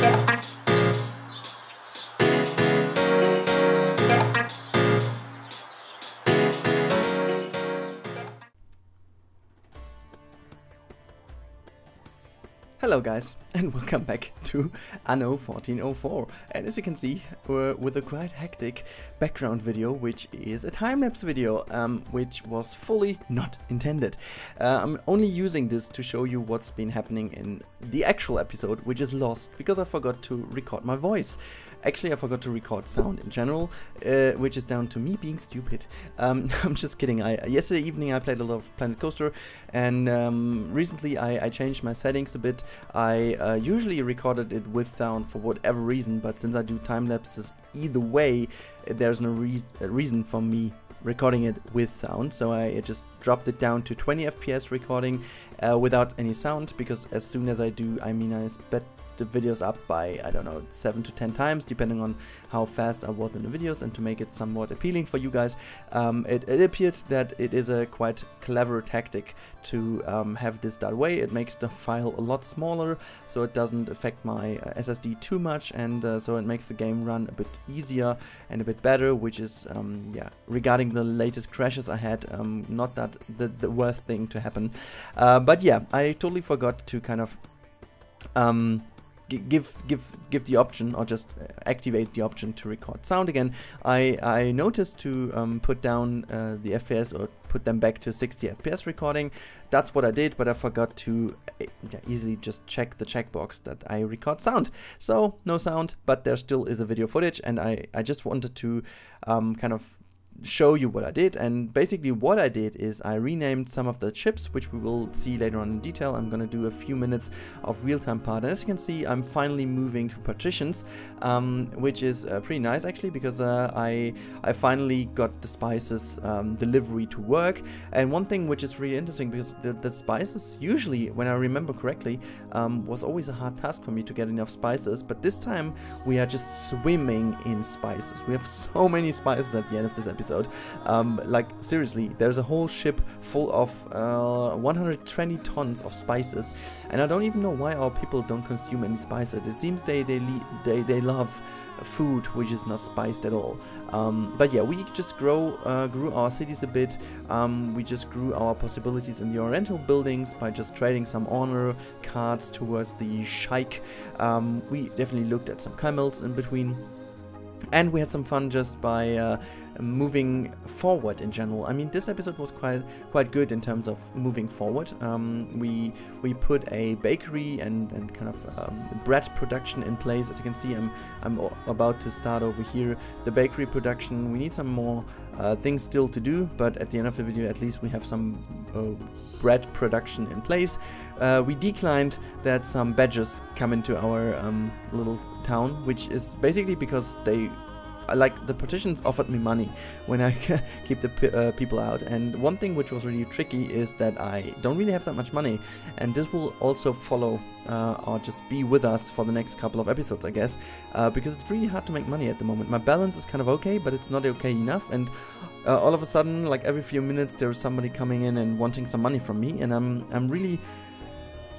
Hello guys, and welcome back to Anno 1404, and as you can see, we're with a quite hectic background video, which is a time-lapse video, which was fully not intended. I'm only using this to show you what's been happening in the actual episode, which is lost because I forgot to record my voice. Actually, I forgot to record sound in general, which is down to me being stupid. I'm just kidding. Yesterday evening I played a lot of Planet Coaster, and recently I changed my settings a bit. I usually recorded it with sound for whatever reason, but since I do time lapses either way, there's no reason for me recording it with sound, so I just dropped it down to 20 FPS recording without any sound, because as soon as I do, I sped the videos up by, I don't know, 7 to 10 times, depending on how fast I was in the videos, and to make it somewhat appealing for you guys. It appeared that it is a quite clever tactic to have this that way. It makes the file a lot smaller, so it doesn't affect my SSD too much, and so it makes the game run a bit easier and a bit better, which is, yeah, regarding the latest crashes I had, not that the worst thing to happen. But yeah, I totally forgot to kind of give the option, or just activate the option to record sound again. I noticed to put down the FPS, or put them back to 60 FPS recording. That's what I did, but I forgot to easily just check the checkbox that I record sound. So no sound, but there still is a video footage, and I just wanted to kind of show you what I did. And basically what I did is I renamed some of the chips, which we will see later on in detail. I'm gonna do a few minutes of real-time part, and as you can see, I'm finally moving to Patricians, which is pretty nice actually, because I finally got the spices delivery to work. And one thing which is really interesting, because the spices usually, when I remember correctly, was always a hard task for me to get enough spices, but this time we are just swimming in spices. We have so many spices at the end of this episode. Like seriously, there's a whole ship full of 120 tons of spices, and I don't even know why our people don't consume any spices. It seems they love food which is not spiced at all. But yeah, we just grew our cities a bit. We just grew our possibilities in the Oriental buildings by just trading some honor cards towards the Sheikh. We definitely looked at some camels in between. And we had some fun just by moving forward in general. I mean, this episode was quite good in terms of moving forward. We put a bakery and kind of bread production in place. As you can see, I'm about to start over here the bakery production. We need some more things still to do, but at the end of the video, at least we have some bread production in place. We declined that some badges come into our little town, which is basically because they, like, the Patricians offered me money when I keep the people out. And one thing which was really tricky is that I don't really have that much money, and this will also follow or just be with us for the next couple of episodes, I guess, because it's really hard to make money at the moment. My balance is kind of okay, but it's not okay enough, and all of a sudden, like every few minutes, there's somebody coming in and wanting some money from me, and I'm really,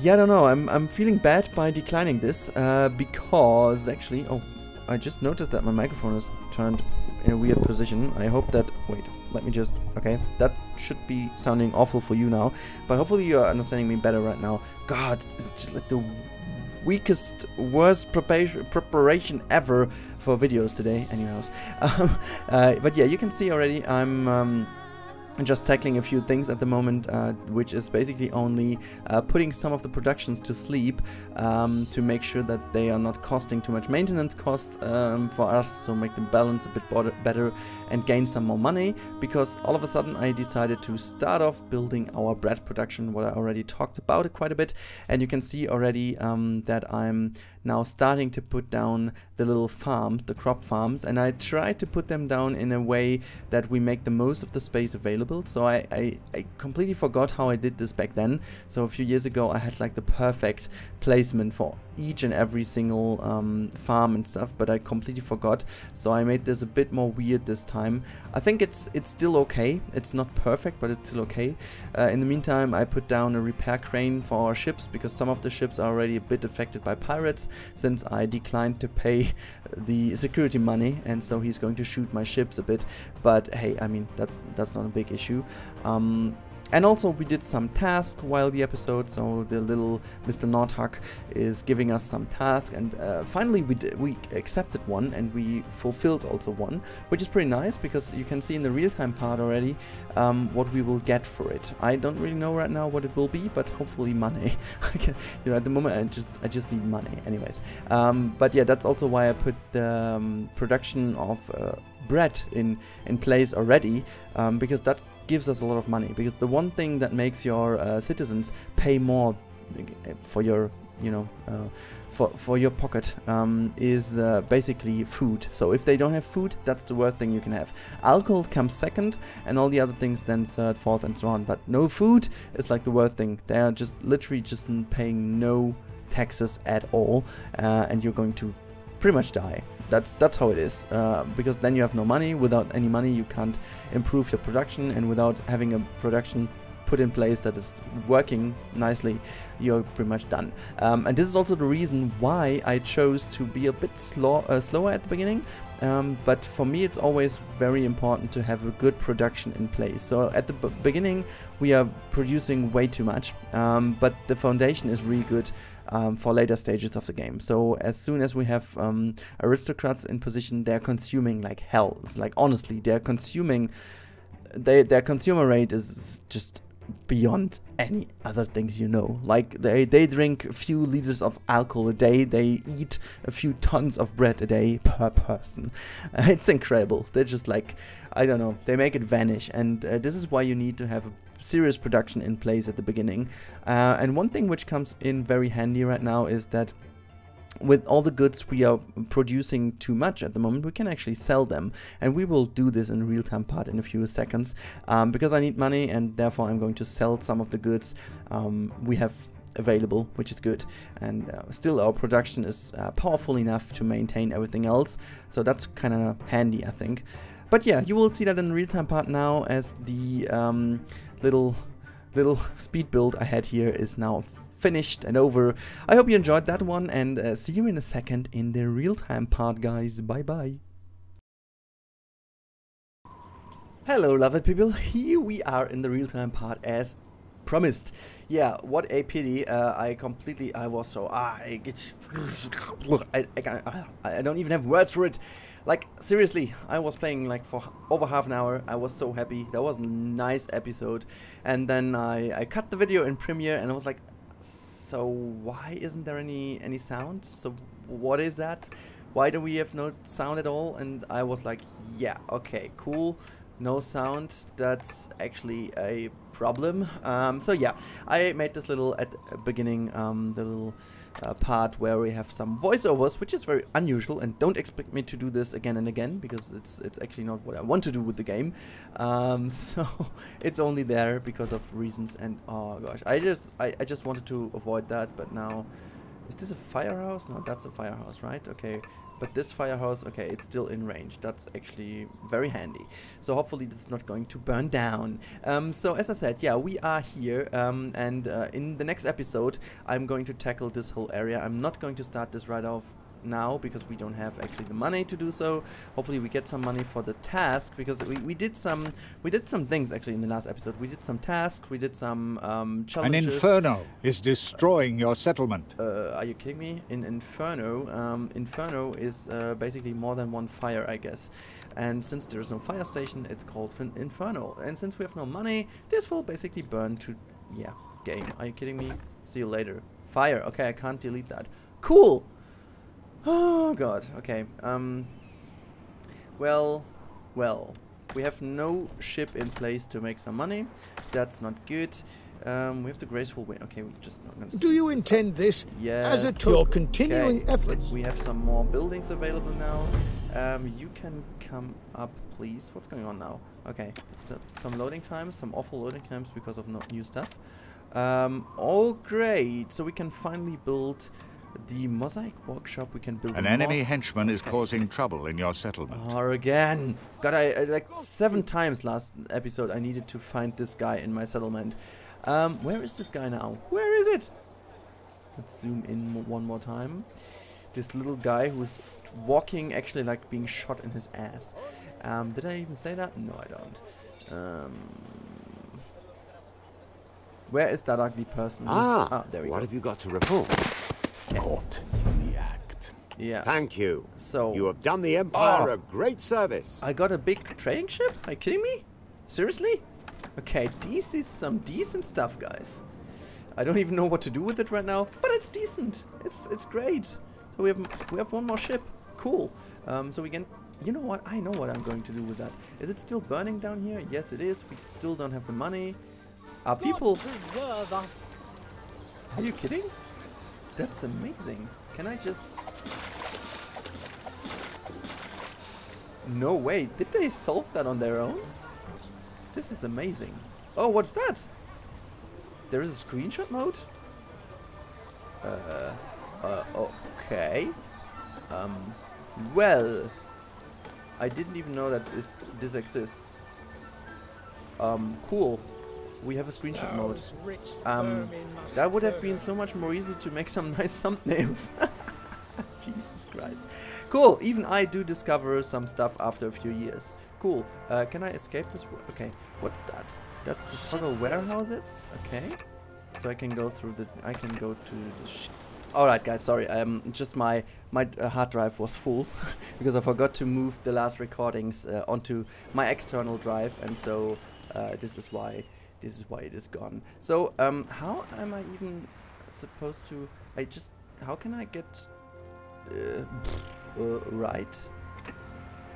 yeah, I don't know, I'm feeling bad by declining this, because actually, oh, I just noticed that my microphone is turned in a weird position. I hope that, wait, let me just, okay, that should be sounding awful for you now, but hopefully you're understanding me better right now. God, it's just like the weakest, worst preparation ever for videos today. Anyways, but yeah, you can see already I'm just tackling a few things at the moment, which is basically only putting some of the productions to sleep, to make sure that they are not costing too much maintenance costs for us, so make them balance a bit better and gain some more money, because all of a sudden I decided to start off building our bread production, what I already talked about quite a bit, and you can see already that I'm now starting to put down the little farms, the crop farms, and I tried to put them down in a way that we make the most of the space available. So I completely forgot how I did this back then. So a few years ago I had like the perfect placement for each and every single farm and stuff, but I completely forgot, so I made this a bit more weird this time. I think it's still okay. It's not perfect, but it's still okay. In the meantime, I put down a repair crane for our ships, because some of the ships are already a bit affected by pirates, since I declined to pay the security money, and so he's going to shoot my ships a bit. But hey, I mean, that's not a big issue. And also we did some tasks while the episode, so the little Mr. Nordhug is giving us some tasks, and finally we accepted one, and we fulfilled also one, which is pretty nice, because you can see in the real-time part already what we will get for it. I don't really know right now what it will be, but hopefully money. You know, at the moment I just need money anyways. But yeah, that's also why I put the production of bread in place already, because that gives us a lot of money, because the one thing that makes your citizens pay more for your, you know, for your pocket is basically food. So if they don't have food, that's the worst thing you can have. Alcohol comes second, and all the other things then third, fourth, and so on. But no food is like the worst thing. They are just literally just paying no taxes at all, and you're going to pretty much die. That's how it is, because then you have no money. Without any money you can't improve your production, and without having a production put in place that is working nicely, you're pretty much done. And this is also the reason why I chose to be a bit slower at the beginning. But for me it's always very important to have a good production in place. So at the beginning we are producing way too much, but the foundation is really good for later stages of the game. So as soon as we have aristocrats in position, they're consuming like hell. It's like, honestly, they're consuming, their consumer rate is just beyond any other things, you know. Like they drink a few liters of alcohol a day, they eat a few tons of bread a day per person. It's incredible. They're just like, I don't know, they make it vanish, and this is why you need to have a serious production in place at the beginning. And one thing which comes in very handy right now is that with all the goods we are producing too much at the moment, we can actually sell them, and we will do this in real-time part in a few seconds, because I need money, and therefore I'm going to sell some of the goods we have available, which is good. And still our production is powerful enough to maintain everything else, so that's kind of handy, I think. But yeah, you will see that in the real-time part now, as the little speed build I had here is now finished and over. I hope you enjoyed that one, and see you in a second in the real-time part, guys. Bye bye. Hello, lovely people. Here we are in the real-time part as promised. Yeah, what a pity. I was so I don't even have words for it. Like, seriously, I was playing like for over half an hour. I was so happy. That was a nice episode. And then I cut the video in Premiere, and I was like, so why isn't there any sound? So what is that? Why do we have no sound at all? And I was like, yeah, okay, cool. No sound, that's actually a problem. So yeah, I made this little at the beginning, the little part where we have some voiceovers, which is very unusual, and don't expect me to do this again and again, because it's actually not what I want to do with the game. So it's only there because of reasons, and oh gosh, I just wanted to avoid that. But now, is this a firehouse? No, that's a firehouse, right? Okay. But this firehouse, okay, it's still in range. That's actually very handy. So hopefully this is not going to burn down. So as I said, yeah, we are here. And in the next episode, I'm going to tackle this whole area. I'm not going to start this right off now, because we don't have actually the money to do so. Hopefully we get some money for the task, because we did some things actually in the last episode. We did some tasks, we did some challenges. An inferno is destroying your settlement. Are you kidding me? In Inferno, Inferno is basically more than one fire, I guess. And since there is no fire station, it's called Inferno. And since we have no money, this will basically burn to, yeah, game. Are you kidding me? See you later. Fire. Okay, I can't delete that. Cool. Oh god, okay. Well, we have no ship in place to make some money. That's not good. We have the graceful wind. Okay, we're just not gonna. Do you intend this yes, as a your continuing efforts? We have some more buildings available now. You can come up, please. What's going on now? Okay, so some loading times, some awful loading times because of no new stuff. Oh great! So we can finally build The mosaic workshop, we can build An enemy henchman is causing trouble in your settlement. Or again. God, I like 7 times last episode I needed to find this guy in my settlement. Where is this guy now? Where is it? Let's zoom in one more time. This little guy who's walking, actually like being shot in his ass. Did I even say that? No, I don't. Where is that ugly person? There we go. What have you got to report? Caught in the act. Yeah. Thank you. So You have done the Empire a great service. I got a big trading ship? Are you kidding me? Seriously? Okay, this is some decent stuff, guys. I don't even know what to do with it right now, but it's decent. It's great. So we have one more ship. Cool. So we can. You know what? I know what I'm going to do with that. Is it still burning down here? Yes, it is. We still don't have the money. Are people? Preserve us. Are you kidding? That's amazing. Can I just? No way. Did they solve that on their own? This is amazing. Oh, what's that? There is a screenshot mode? Okay. Well, I didn't even know that this exists. Cool. We have a screenshot mode. That would have been so much more easy to make some nice thumbnails. Jesus Christ. Cool. Even I do discover some stuff after a few years. Cool. Can I escape this? Okay. What's that? That's the toggle warehouses. Okay. So I can go through the. I can go to the. Alright, guys. Sorry. Just my hard drive was full because I forgot to move the last recordings onto my external drive, and so this is why it is gone. So how am I even supposed to? How can I get right?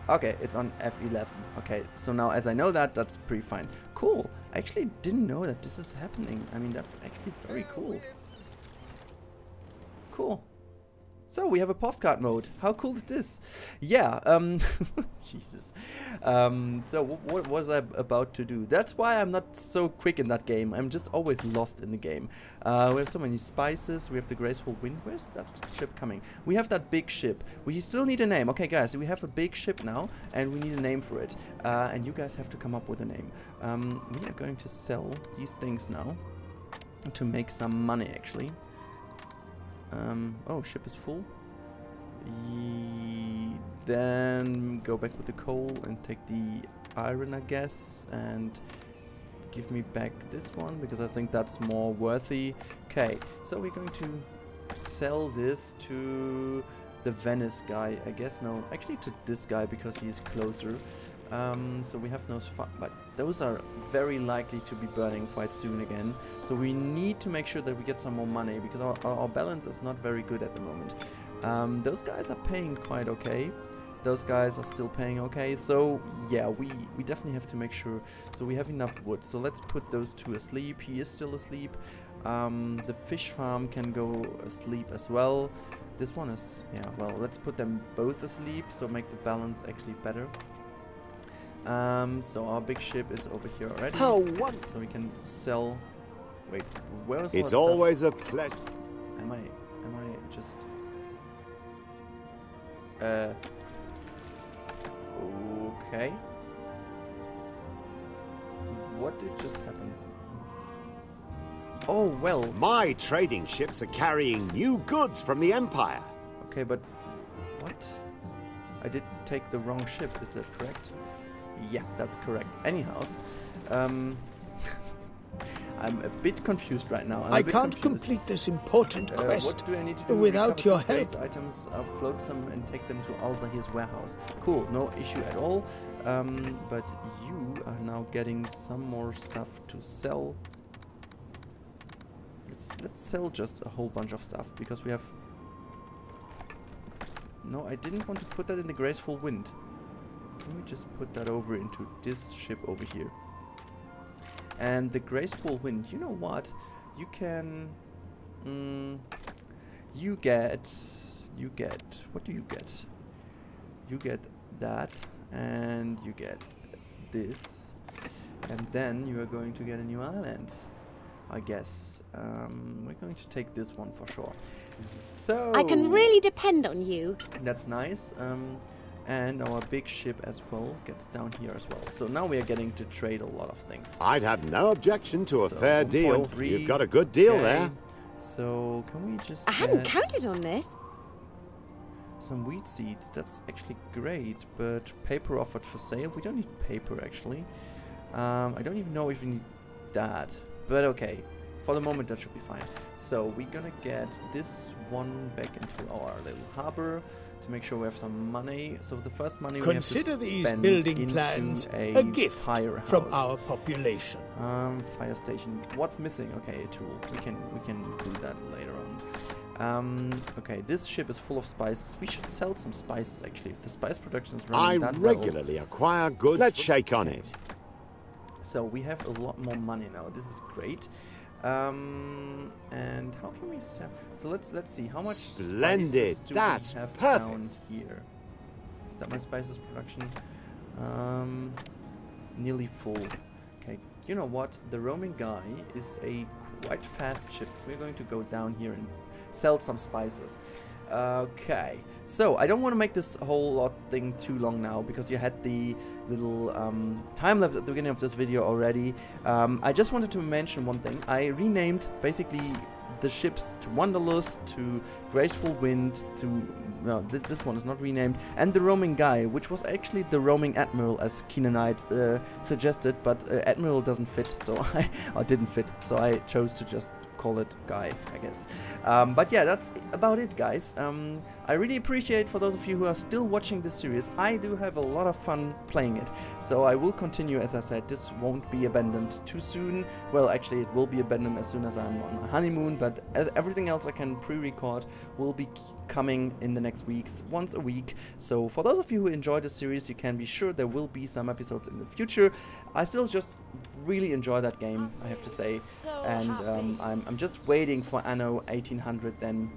Okay, it's on F11. Okay, so now as I know that, that's pretty fine. Cool. I actually didn't know that this is happening. I mean, that's actually very cool. Cool. So we have a postcard mode. How cool is this? Yeah, Jesus. So what was I about to do? That's why I'm not so quick in that game. I'm just always lost in the game. We have so many spices. We have the graceful wind. Where's that ship coming? We have that big ship. We still need a name. Okay, guys, we have a big ship now, and we need a name for it. And you guys have to come up with a name. We are going to sell these things now to make some money, actually. Oh, ship is full. Then go back with the coal and take the iron, I guess, and give me back this one because I think that's more worthy. Okay, so we're going to sell this to the Venice guy, I guess. No, actually to this guy because he's closer. So we have those, but those are very likely to be burning quite soon again. So we need to make sure that we get some more money because our balance is not very good at the moment. Those guys are paying quite okay. Those guys are still paying okay. So yeah, we definitely have to make sure. So we have enough wood. So let's put those two asleep. He is still asleep. The fish farm can go asleep as well. This one is, yeah, well, let's put them both asleep. So make the balance actually better. So our big ship is over here already. How one? So we can sell. Wait, where is? It's always a pleasure. Am I just? Okay. What did just happen? Oh well. My trading ships are carrying new goods from the Empire. Okay, but what? I did take the wrong ship. Is that correct? Yeah, that's correct. Anyhow, I'm a bit confused right now. I can't complete this important quest what do I need to do? without your help. Items, float some and take them to Alzahir's warehouse. Cool, no issue at all. But you are now getting some more stuff to sell. Let's sell just a whole bunch of stuff because we have. No, I didn't want to put that in the graceful wind. Can we just put that over into this ship over here? And the graceful wind, you know what? You can... you get... What do you get? You get that, and you get this. And then you are going to get a new island. I guess. We're going to take this one for sure. So I can really depend on you. that's nice. And our big ship as well gets down here as well. So now we are getting to trade a lot of things. I'd have no objection to a So fair deal. 1.3, You've got a good deal okay. there. So can we just I hadn't get counted on this. some wheat seeds? That's actually great, but paper offered for sale. We don't need paper actually. I don't even know if we need that, but okay. For the moment that should be fine. So we're gonna get this one back into our little harbor to make sure we have some money. So the first money Consider we have to these spend building into plans a a gift firehouse. from our population. Fire station. What's missing? Okay, a tool. We can do that later on. Okay, this ship is full of spices. We should sell some spices actually. If the spice production is I running that well. regularly acquire goods. Let's shake on it. So we have a lot more money now. This is great. And how can we sell? So let's see how much. Splendid. Spices do That's we have perfect. down here. Is that my spices production? Nearly full. Okay. You know what? The roaming guy is a quite fast ship. We're going to go down here and sell some spices. Okay, so I don't want to make this whole lot thing too long now because you had the little time lapse at the beginning of this video already. I just wanted to mention one thing. I renamed basically the ships to Wanderlust, to Graceful Wind, to this one is not renamed, and the roaming guy, which was actually the roaming admiral as Keenanite suggested, but admiral doesn't fit, so I didn't fit, so I chose to just call it guy, I guess. But yeah, that's about it, guys. I really appreciate for those of you who are still watching this series. I do have a lot of fun playing it, so I will continue. As I said, this won't be abandoned too soon. Well, actually it will be abandoned as soon as I'm on my honeymoon, but everything else I can pre-record will be coming in the next weeks, once a week. So for those of you who enjoy the series, you can be sure there will be some episodes in the future. I still just really enjoy that game, I have to say, and I'm just waiting for Anno 1800. Then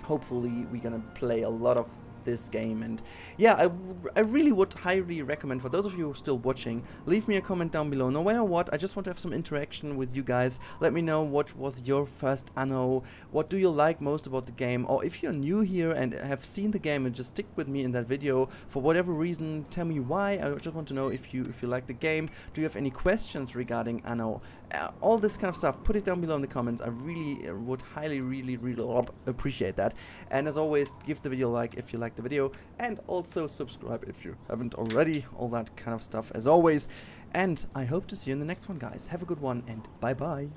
hopefully we're gonna play a lot of this game. And yeah, I really would highly recommend, for those of you who are still watching, leave me a comment down below. No matter what, I just want to have some interaction with you guys. Let me know what was your first Anno, what do you like most about the game, or if you're new here and have seen the game and just stick with me in that video for whatever reason, tell me why. I just want to know if you like the game. Do you have any questions regarding Anno? All this kind of stuff, put it down below in the comments. I really would highly really appreciate that. And as always, give the video a like if you like the video, and also subscribe if you haven't already. All that kind of stuff as always. And I hope to see you in the next one, guys. Have a good one, and bye bye.